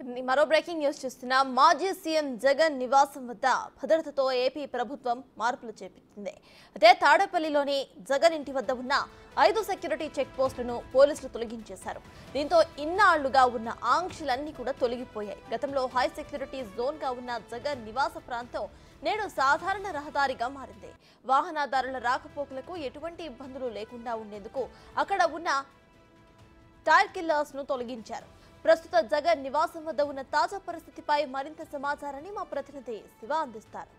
మరో breaking news చూస్తున్నాం. మాజీ సీఎం జగన్ నివాసం వద్ద భద్రతతో ఏపీ ప్రభుత్వం మార్పులు చేపట్టింది. అదే తాడేపల్లిలోని జగన్ ఇంటి వద్ద ఉన్న 5 సెక్యూరిటీ చెక్ పోస్టులను పోలీసులు తొలగించేశారు. దీంతో ఇన్నాళ్లుగా ఉన్న ఆంక్షలన్నీ కూడా తొలగిపోయాయి. గతంలో హై సెక్యూరిటీ జోన్ గా ఉన్న జగన్ నివాస ప్రాంతం నేడు సాధారణ రహదారిగా మారింది. వాహనదారుల రాకపోకలకు ఎటువంటి ఇబ్బందులు లేకుండా ఉండేందుకు అక్కడ ఉన్న టైర్ కిల్లర్స్ ను తొలగించారు. ప్రస్తుత జగన్ నివాసం వద్ద ఉన్న తాజా పరిస్థితిపై మరింత సమాచారాన్ని మా ప్రతినిధి శివ అందిస్తారు.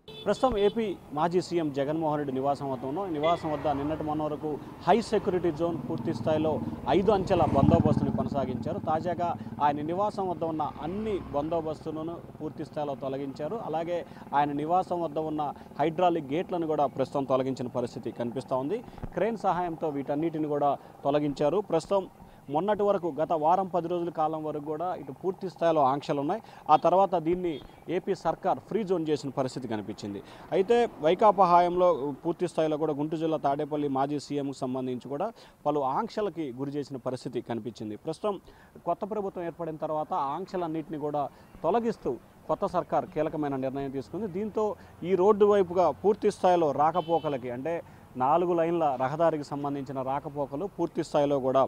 ప్రస్తుతం ఏపీ మాజీ సీఎం జగన్మోహన్ రెడ్డి నివాసం వద్ద ఉన్నాం. నివాసం వద్ద నిన్నటి మొన్న వరకు హై సెక్యూరిటీ జోన్ పూర్తి స్థాయిలో 5 అంచెల బందోబస్తును కొనసాగించారు. తాజాగా ఆయన నివాసం వద్ద ఉన్న అన్ని బందోబస్తులను పూర్తి స్థాయిలో తొలగించారు. అలాగే ఆయన నివాసం వద్ద ఉన్న హైడ్రాలిక్ గేట్లను కూడా ప్రస్తుతం తొలగించిన పరిస్థితి కనిపిస్తూ ఉంది. క్రేన్ సహాయంతో వీటన్నిటిని కూడా తొలగించారు. ప్రస్తుతం మొన్నటి వరకు గత వారం 10 రోజుల కాలం వరకు కూడా ఇటు పూర్తి స్థాయిలో ఆంక్షలు ఉన్నాయి. ఆ తర్వాత దీన్ని ఏపీ సర్కార్ ఫ్రీ జోన్ చేసిన పరిస్థితి కనిపించింది. అయితే వైకాపా హయాంలో పూర్తి స్థాయిలో కూడా గుంటూరు జిల్లా తాడేపల్లి మాజీ సీఎంకు సంబంధించి కూడా పలు ఆంక్షలకి గురి చేసిన పరిస్థితి కనిపించింది. ప్రస్తుతం కొత్త ప్రభుత్వం ఏర్పడిన తర్వాత ఆంక్షలన్నింటినీ కూడా తొలగిస్తూ కొత్త సర్కార్ కీలకమైన నిర్ణయం తీసుకుంది. దీంతో ఈ రోడ్డు వైపుగా పూర్తి స్థాయిలో రాకపోకలకి అంటే 4 లైన్ల రహదారికి సంబంధించిన రాకపోకలు పూర్తి స్థాయిలో కూడా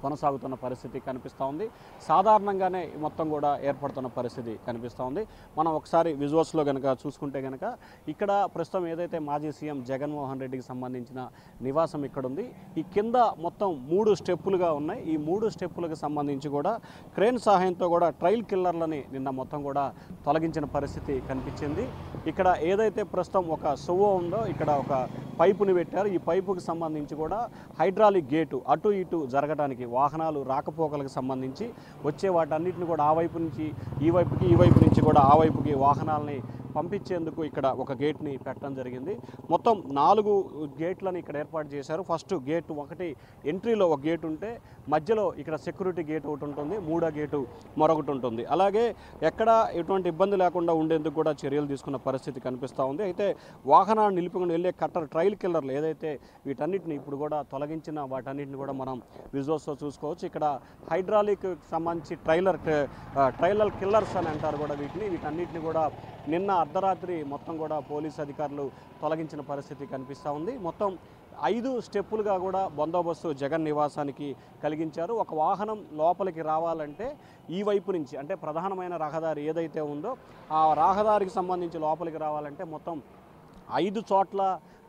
కొనసాగుతున్న పరిస్థితి కనిపిస్తూ ఉంది. సాధారణంగానే మొత్తం కూడా ఏర్పడుతున్న పరిస్థితి కనిపిస్తూ ఉంది. మనం ఒకసారి విజువల్స్లో కనుక చూసుకుంటే కనుక ఇక్కడ ప్రస్తుతం ఏదైతే మాజీ సీఎం జగన్మోహన్ రెడ్డికి సంబంధించిన నివాసం ఇక్కడ ఉంది. ఈ కింద మొత్తం 3 స్టెప్పులుగా ఉన్నాయి. ఈ 3 స్టెప్పులకు సంబంధించి కూడా క్రేన్ సహాయంతో కూడా ట్రైల్ కిల్లర్లని నిన్న మొత్తం కూడా తొలగించిన పరిస్థితి కనిపించింది. ఇక్కడ ఏదైతే ప్రస్తుతం ఒక సువ్వ ఉందో ఇక్కడ ఒక పైపుని పెట్టారు. ఈ పైపుకి సంబంధించి కూడా హైడ్రాలిక్ గేటు అటు ఇటు జరగడానికి వాహనాలు రాకపోకలకు సంబంధించి వచ్చే వాటన్నిటిని కూడా ఆ వైపు నుంచి ఈ వైపుకి ఈ వైపు నుంచి కూడా ఆ వైపుకి వాహనాలని పంపించేందుకు ఇక్కడ ఒక గేట్ని పెట్టడం జరిగింది. మొత్తం 4 గేట్లను ఇక్కడ ఏర్పాటు చేశారు. ఫస్ట్ గేట్ 1 ఎంట్రీలో ఒక గేట్ ఉంటే మధ్యలో ఇక్కడ సెక్యూరిటీ గేట్ ఒకటి ఉంటుంది, 3వ గేటు మరొకటి ఉంటుంది. అలాగే ఎక్కడ ఎటువంటి ఇబ్బంది లేకుండా ఉండేందుకు కూడా చర్యలు తీసుకున్న పరిస్థితి కనిపిస్తూ ఉంది. అయితే వాహనాన్ని నిలుపుకొని వెళ్ళే కట్టర్ ట్రైల్ కిల్లర్లు ఏదైతే వీటన్నిటిని ఇప్పుడు కూడా తొలగించిన వాటన్నిటిని కూడా మనం విజువల్స్లో చూసుకోవచ్చు. ఇక్కడ హైడ్రాలిక్ సంబంధించి ట్రైలర్ కిల్లర్స్ అని అంటారు కూడా వీటన్నిటిని కూడా నిన్న అర్ధరాత్రి మొత్తం కూడా పోలీసు అధికారులు తొలగించిన పరిస్థితి కనిపిస్తూ ఉంది. మొత్తం 5 స్టెప్పులుగా కూడా బందోబస్తు జగన్ నివాసానికి కలిగించారు. ఒక వాహనం లోపలికి రావాలంటే ఈ వైపు నుంచి అంటే ప్రధానమైన రహదారి ఏదైతే ఉందో ఆ రహదారికి సంబంధించి లోపలికి రావాలంటే మొత్తం 5 చోట్ల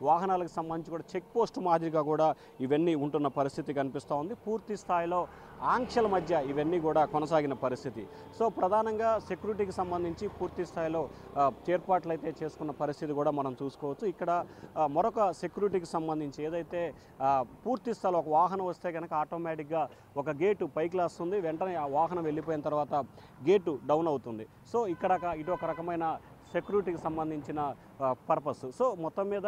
వాహనాలకు సంబంధించి కూడా చెక్ పోస్ట్ మాదిరిగా కూడా ఇవన్నీ ఉంటున్న పరిస్థితి కనిపిస్తూ ఉంది. పూర్తి స్థాయిలో ఆంక్షల మధ్య ఇవన్నీ కూడా కొనసాగిన పరిస్థితి. సో ప్రధానంగా సెక్యూరిటీకి సంబంధించి పూర్తి స్థాయిలో ఏర్పాట్లు అయితే చేసుకున్న పరిస్థితి కూడా మనం చూసుకోవచ్చు. ఇక్కడ మరొక సెక్యూరిటీకి సంబంధించి ఏదైతే పూర్తి స్థాయిలో ఒక వాహనం వస్తే కనుక ఆటోమేటిక్గా ఒక గేటు పైకి లేస్తుంది, వెంటనే ఆ వాహనం వెళ్ళిపోయిన తర్వాత గేటు డౌన్ అవుతుంది. సో ఇక్కడ ఇటు ఒక రకమైన సెక్యూరిటీకి సంబంధించిన పర్పస్. సో మొత్తం మీద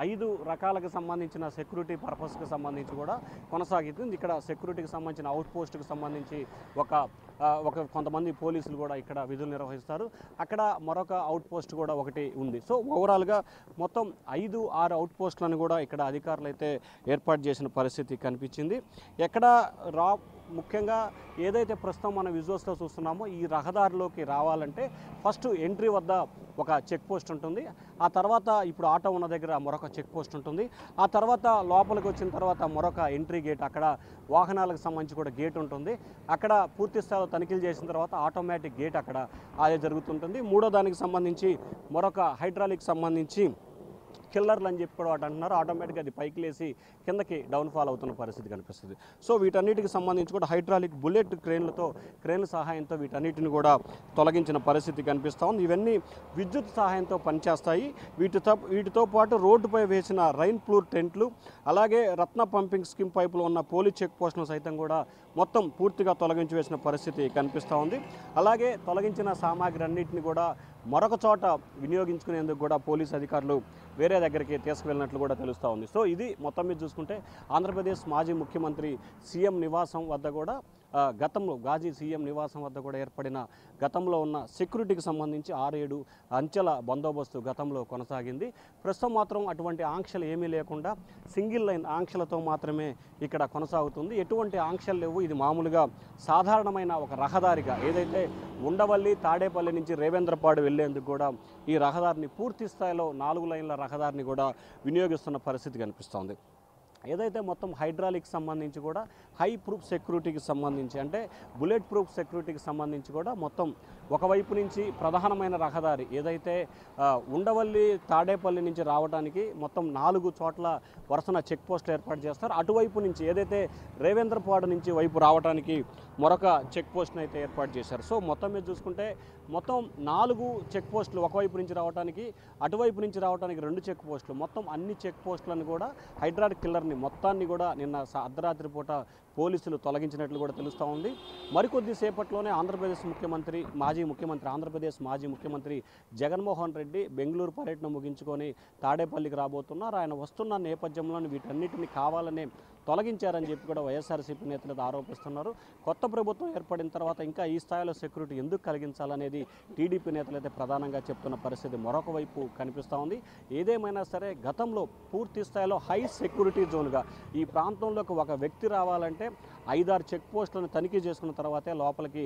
5 రకాలకు సంబంధించిన సెక్యూరిటీ పర్పస్కి సంబంధించి కూడా కొనసాగుతుంది. ఇక్కడ సెక్యూరిటీకి సంబంధించిన అవుట్ పోస్ట్కి సంబంధించి ఒక కొంతమంది పోలీసులు కూడా ఇక్కడ విధులు నిర్వహిస్తారు. అక్కడ మరొక అవుట్ పోస్ట్ కూడా ఒకటి ఉంది. సో ఓవరాల్గా మొత్తం 5-6 అవుట్ పోస్టులను కూడా ఇక్కడ అధికారులు అయితే ఏర్పాటు చేసిన పరిస్థితి కనిపించింది. ఎక్కడ ముఖ్యంగా ఏదైతే ప్రస్తుతం మన విజువల్స్లో చూస్తున్నామో ఈ రహదారిలోకి రావాలంటే ఫస్ట్ ఎంట్రీ వద్ద ఒక చెక్ పోస్ట్ ఉంటుంది. ఆ తర్వాత ఇప్పుడు ఆటో ఉన్న దగ్గర మరొక చెక్ పోస్ట్ ఉంటుంది. ఆ తర్వాత లోపలికి వచ్చిన తర్వాత మరొక ఎంట్రీ గేట్, అక్కడ వాహనాలకు సంబంధించి కూడా గేట్ ఉంటుంది. అక్కడ పూర్తి స్థాయిలో తనిఖీలు చేసిన తర్వాత ఆటోమేటిక్ గేట్ అక్కడ అదే జరుగుతుంటుంది. 3వ దానికి సంబంధించి మరొక హైడ్రాలిక్ సంబంధించి కిల్లర్లు అని చెప్పి కూడా వాటి అంటున్నారు. ఆటోమేటిక్గా అది పైకి లేసి కిందకి డౌన్ఫాల్ అవుతున్న పరిస్థితి కనిపిస్తుంది. సో వీటన్నిటికి సంబంధించి కూడా హైడ్రాలిక్ బుల్లెట్ క్రేన్ల సహాయంతో వీటన్నిటిని కూడా తొలగించిన పరిస్థితి కనిపిస్తూ ఉంది. ఇవన్నీ విద్యుత్ సహాయంతో పనిచేస్తాయి. వీటితో పాటు రోడ్డుపై వేసిన రైన్ ప్రూఫ్ టెంట్లు, అలాగే రత్న పంపింగ్ స్కీమ్ పైపులో ఉన్న పోలీస్ చెక్ పోస్టులను సైతం కూడా మొత్తం పూర్తిగా తొలగించి వేసిన పరిస్థితి కనిపిస్తూ ఉంది. అలాగే తొలగించిన సామాగ్రి అన్నింటినీ కూడా మరొక చోట వినియోగించుకునేందుకు కూడా పోలీసు అధికారులు వేరే దగ్గరికి తీసుకువెళ్ళినట్లు కూడా తెలుస్తూ ఉంది. సో ఇది మొత్తం మీద చూసుకుంటే ఆంధ్రప్రదేశ్ మాజీ ముఖ్యమంత్రి సీఎం నివాసం వద్ద కూడా గతంలో గాజీ సీఎం నివాసం వద్ద కూడా ఏర్పడిన గతంలో ఉన్న సెక్యూరిటీకి సంబంధించి 6-7 అంచెల బందోబస్తు గతంలో కొనసాగింది. ప్రస్తుతం మాత్రం అటువంటి ఆంక్షలు ఏమీ లేకుండా సింగిల్ లైన్ ఆంక్షలతో మాత్రమే ఇక్కడ కొనసాగుతుంది. ఎటువంటి ఆంక్షలు లేవు. ఇది మామూలుగా సాధారణమైన ఒక రహదారిగా ఏదైతే ఉండవల్లి తాడేపల్లి నుంచి రేవేంద్రపాడు వెళ్లేందుకు కూడా ఈ రహదారిని పూర్తి స్థాయిలో 4 లైన్ల రహదారిని కూడా వినియోగిస్తున్న పరిస్థితి కనిపిస్తోంది. ఏదైతే మొత్తం హైడ్రాలిక్ సంబంధించి కూడా హై ప్రూఫ్ సెక్యూరిటీకి సంబంధించి అంటే బుల్లెట్ ప్రూఫ్ సెక్యూరిటీకి సంబంధించి కూడా మొత్తం ఒకవైపు నుంచి ప్రధానమైన రహదారి ఏదైతే ఉండవల్లి తాడేపల్లి నుంచి రావడానికి మొత్తం 4 చోట్ల వరుసన చెక్ పోస్టులు ఏర్పాటు చేస్తారు. అటువైపు నుంచి ఏదైతే రేవేంద్రపాడు నుంచి వైపు రావడానికి మరొక చెక్ పోస్ట్ని అయితే ఏర్పాటు చేశారు. సో మొత్తం మీద చూసుకుంటే మొత్తం 4 చెక్ పోస్టులు ఒకవైపు నుంచి రావడానికి అటువైపు నుంచి రావడానికి 2 చెక్ పోస్టులు మొత్తం అన్ని చెక్ పోస్టులను కూడా హైడ్రాలిక్ కిల్లర్ని మొత్తాన్ని కూడా నిన్న అర్ధరాత్రి పూట పోలీసులు తొలగించినట్లు కూడా తెలుస్తూ ఉంది. మరికొద్ది సేపట్లోనే ఆంధ్రప్రదేశ్ మాజీ ముఖ్యమంత్రి జగన్మోహన్ రెడ్డి బెంగళూరు పర్యటన ముగించుకొని తాడేపల్లికి రాబోతున్నారు. ఆయన వస్తున్న నేపథ్యంలోనే వీటన్నిటిని కావాలనే తొలగించారని చెప్పి కూడా వైఎస్ఆర్సీపీ నేతలు ఆరోపిస్తున్నారు. కొత్త ప్రభుత్వం ఏర్పడిన తర్వాత ఇంకా ఈ స్థాయిలో సెక్యూరిటీ ఎందుకు కలిగించాలనేది టీడీపీ నేతలైతే ప్రధానంగా చెప్తున్న పరిస్థితి మరొక వైపు కనిపిస్తూ ఉంది. ఏదేమైనా సరే గతంలో పూర్తి స్థాయిలో హై సెక్యూరిటీ జోన్గా ఈ ప్రాంతంలోకి ఒక వ్యక్తి రావాలంటే 5-6 చెక్ పోస్టులను తనిఖీ చేసుకున్న తర్వాతే లోపలికి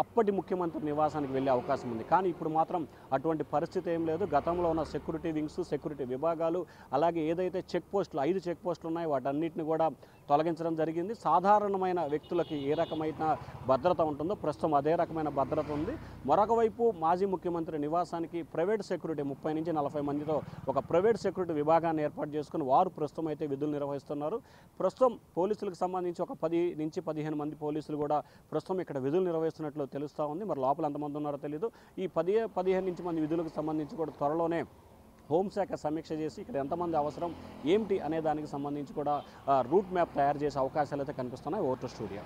అప్పటి ముఖ్యమంత్రి నివాసానికి వెళ్ళే అవకాశం ఉంది. కానీ ఇప్పుడు మాత్రం అటువంటి పరిస్థితి ఏం లేదు. గతంలో ఉన్న సెక్యూరిటీ వింగ్స్ సెక్యూరిటీ విభాగాలు అలాగే ఏదైతే చెక్ పోస్టులు 5 చెక్ పోస్టులు ఉన్నాయో వాటన్నిటిని కూడా తొలగించడం జరిగింది. సాధారణమైన వ్యక్తులకి ఏ రకమైన భద్రత ఉంటుందో ప్రస్తుతం అదే రకమైన భద్రత ఉంది. మరొక వైపు మాజీ ముఖ్యమంత్రి నివాసానికి ప్రైవేట్ సెక్యూరిటీ 30 నుంచి 40 మందితో ఒక ప్రైవేట్ సెక్యూరిటీ విభాగాన్ని ఏర్పాటు చేసుకుని వారు ప్రస్తుతం అయితే విధులు నిర్వహిస్తున్నారు. ప్రస్తుతం పోలీసులకు సంబంధించి ఒక 10 నుంచి 15 మంది పోలీసులు కూడా ప్రస్తుతం ఇక్కడ విధులు నిర్వహిస్తున్నట్లు తెలుస్తూ ఉంది. మరి లోపల ఎంతమంది ఉన్నారో తెలియదు. ఈ 15 నుంచి మంది విధులకు సంబంధించి కూడా త్వరలోనే హోంశాఖ సమీక్ష చేసి ఇక్కడ ఎంతమంది అవసరం ఏమిటి అనే దానికి సంబంధించి కూడా రూట్ మ్యాప్ తయారు చేసే అవకాశాలు అయితే కనిపిస్తున్నాయి. Over to studio.